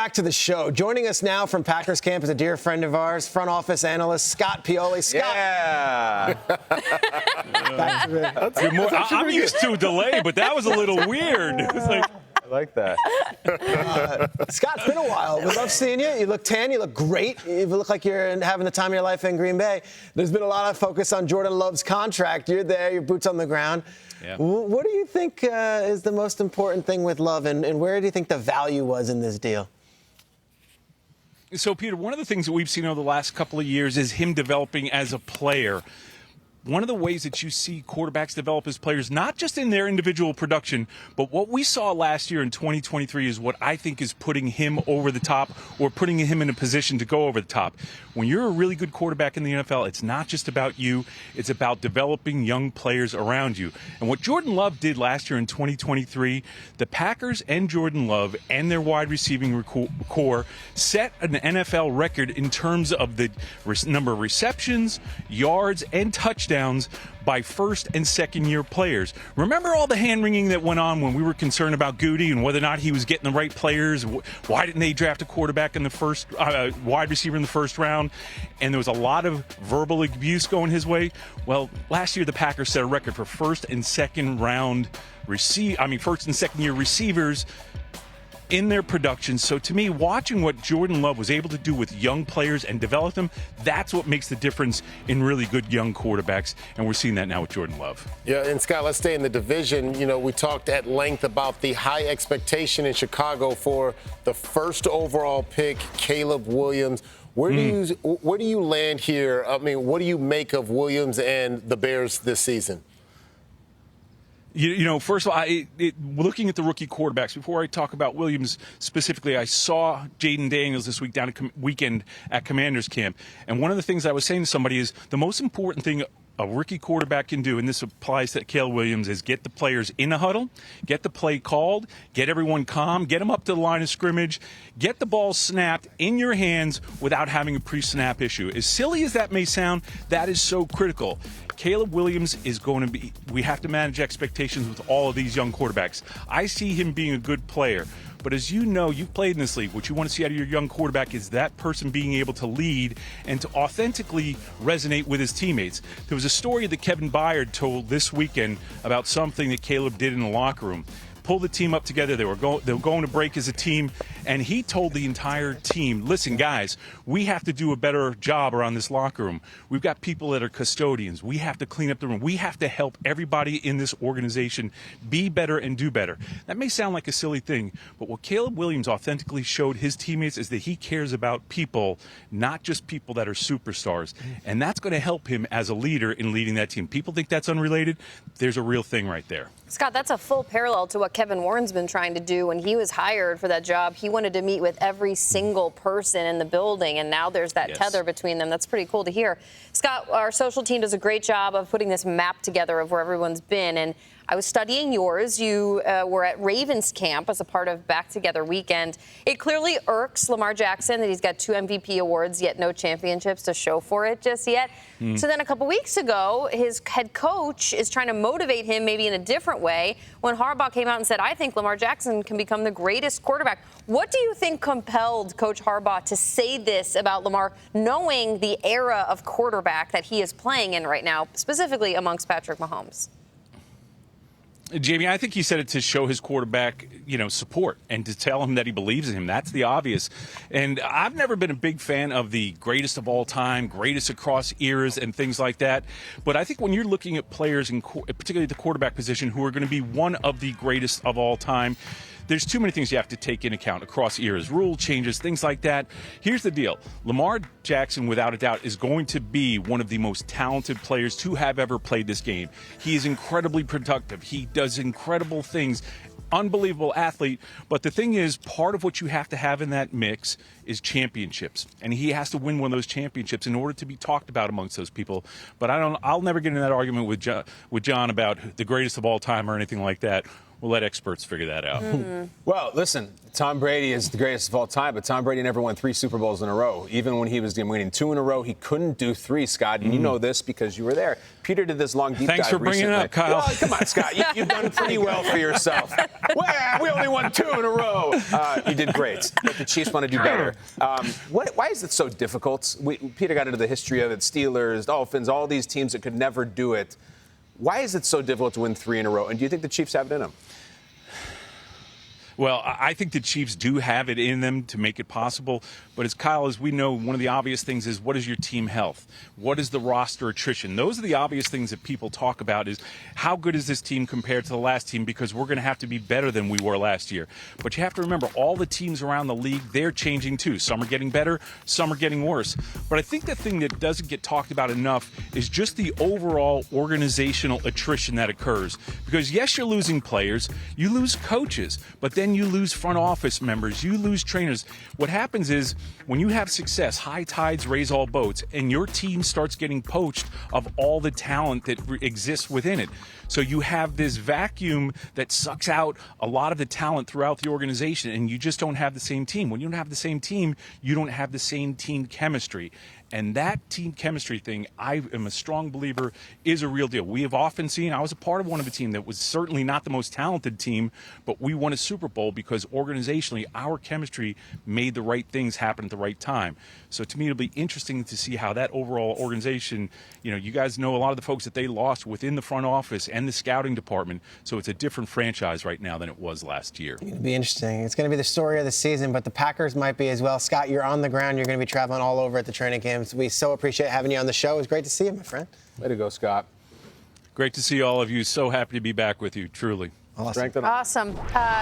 back to the show. Joining us now from Packers camp is a dear friend of ours, front office analyst Scott Pioli. Scott. Yeah. I'm used to a delay, but that was a little weird. It was like, I like that. Scott, it's been a while. We love seeing you. You look tan. You look great. You look like you're having the time of your life in Green Bay. There's been a lot of focus on Jordan Love's contract. You're there. Your boots on the ground. Yeah. What do you think is the most important thing with Love, and where do you think the value was in this deal? So, Peter, one of the things that we've seen over the last couple of years is him developing as a player. One of the ways that you see quarterbacks develop as players, not just in their individual production, but what we saw last year in 2023 is what I think is putting him over the top or putting him in a position to go over the top. When you're a really good quarterback in the NFL, it's not just about you. It's about developing young players around you. And what Jordan Love did last year in 2023, the Packers and Jordan Love and their wide receiving core set an NFL record in terms of the number of receptions, yards, and touchdowns by first and second year players. Remember all the hand-wringing that went on when we were concerned about Goody and whether or not he was getting the right players? Why didn't they draft a quarterback in the first, wide receiver in the first round? And there was a lot of verbal abuse going his way. Well, last year the Packers set a record for first and second year receivers in their production. So to me, watching what Jordan Love was able to do with young players and develop them, that's what makes the difference in really good young quarterbacks. And we're seeing that now with Jordan Love. Yeah, and Scott, let's stay in the division. You know, we talked at length about the high expectation in Chicago for the first overall pick, Caleb Williams. Where do you land here? I mean, what do you make of Williams and the Bears this season? You know, first of all, looking at the rookie quarterbacks, before I talk about Williams specifically, I saw Jaden Daniels this weekend at Commanders camp. And one of the things I was saying to somebody is the most important thing a rookie quarterback can do, and this applies to Caleb Williams, is get the players in a huddle, get the play called, get everyone calm, get them up to the line of scrimmage, get the ball snapped in your hands without having a pre-snap issue. As silly as that may sound, that is so critical. Caleb Williams is going to be, we have to manage expectations with all of these young quarterbacks. I see him being a good player. But as you know, you've played in this league. What you want to see out of your young quarterback is that person being able to lead and to authentically resonate with his teammates. There was a story that Kevin Byard told this weekend about something that Caleb did in the locker room. Pulled the team up together. They were going to break as a team, and he told the entire team, listen, guys, we have to do a better job around this locker room. We've got people that are custodians. We have to clean up the room. We have to help everybody in this organization be better and do better. That may sound like a silly thing, but what Caleb Williams authentically showed his teammates is that he cares about people, not just people that are superstars, and that's going to help him as a leader in leading that team. People think that's unrelated. There's a real thing right there. Scott, that's a full parallel to what Kevin Warren's been trying to do when he was hired for that job. He wanted to meet with every single person in the building, and now there's that tether between them. That's pretty cool to hear. Scott, our social team does a great job of putting this map together of where everyone's been, and I was studying yours. You were at Ravens camp as a part of Back Together Weekend. It clearly irks Lamar Jackson that he's got 2 MVP awards, yet no championships to show for it just yet. So then a couple weeks ago, his head coach is trying to motivate him maybe in a different way when Harbaugh came out and said, I think Lamar Jackson can become the greatest quarterback. What do you think compelled Coach Harbaugh to say this about Lamar, knowing the era of quarterback that he is playing in right now, specifically amongst Patrick Mahomes? Jamie, I think he said it to show his quarterback, support and to tell him that he believes in him. That's the obvious. And I've never been a big fan of the greatest of all time, greatest across eras and things like that. But I think when you're looking at players, particularly the quarterback position, who are going to be one of the greatest of all time, there's too many things you have to take into account across eras, rule changes, things like that. Here's the deal. Lamar Jackson, without a doubt, is going to be one of the most talented players to have ever played this game. He is incredibly productive. He does incredible things. Unbelievable athlete. But the thing is, part of what you have to have in that mix is championships. And he has to win one of those championships in order to be talked about amongst those people. But I'll never get in that argument with John about the greatest of all time or anything like that. we'll let experts figure that out. Well, listen, Tom Brady is the greatest of all time, but Tom Brady never won 3 Super Bowls in a row. Even when he was winning 2 in a row, he couldn't do 3, Scott. And you know this because you were there. Peter did this long deep Thanks dive for bringing recently. it up, Kyle. Well, come on, Scott. You've done pretty well for yourself. Well, we only won 2 in a row. You did great, but the Chiefs want to do better. Why is it so difficult? Peter got into the history of it. Steelers, Dolphins, all these teams that could never do it. Why is it so difficult to win 3 in a row? And do you think the Chiefs have it in them? Well, I think the Chiefs do have it in them to make it possible. But as Kyle, as we know, one of the obvious things is what is your team health? What is the roster attrition? Those are the obvious things that people talk about is how good is this team compared to the last team, because we're going to have to be better than we were last year. But you have to remember, all the teams around the league, they're changing too. Some are getting better, some are getting worse. But I think the thing that doesn't get talked about enough is just the overall organizational attrition that occurs. Because yes, you're losing players, you lose coaches, but then you lose front office members, you lose trainers. What happens is when you have success, high tides raise all boats, and your team starts getting poached of all the talent that exists within it. So you have this vacuum that sucks out a lot of the talent throughout the organization, and you just don't have the same team. When you don't have the same team, you don't have the same team chemistry. And that team chemistry thing, I am a strong believer, is a real deal. We have often seen, I was a part of one of a team that was certainly not the most talented team, but we won a Super Bowl because organizationally, our chemistry made the right things happen at the right time. So to me, it'll be interesting to see how that overall organization, you guys know a lot of the folks that they lost within the front office and the scouting department. So it's a different franchise right now than it was last year. It'll be interesting. It's going to be the story of the season, but the Packers might be as well. Scott, you're on the ground. You're going to be traveling all over at the training camps. We so appreciate having you on the show. It was great to see you, my friend. Way to go, Scott. Great to see all of you. So happy to be back with you, truly. Awesome. Strength and Awesome.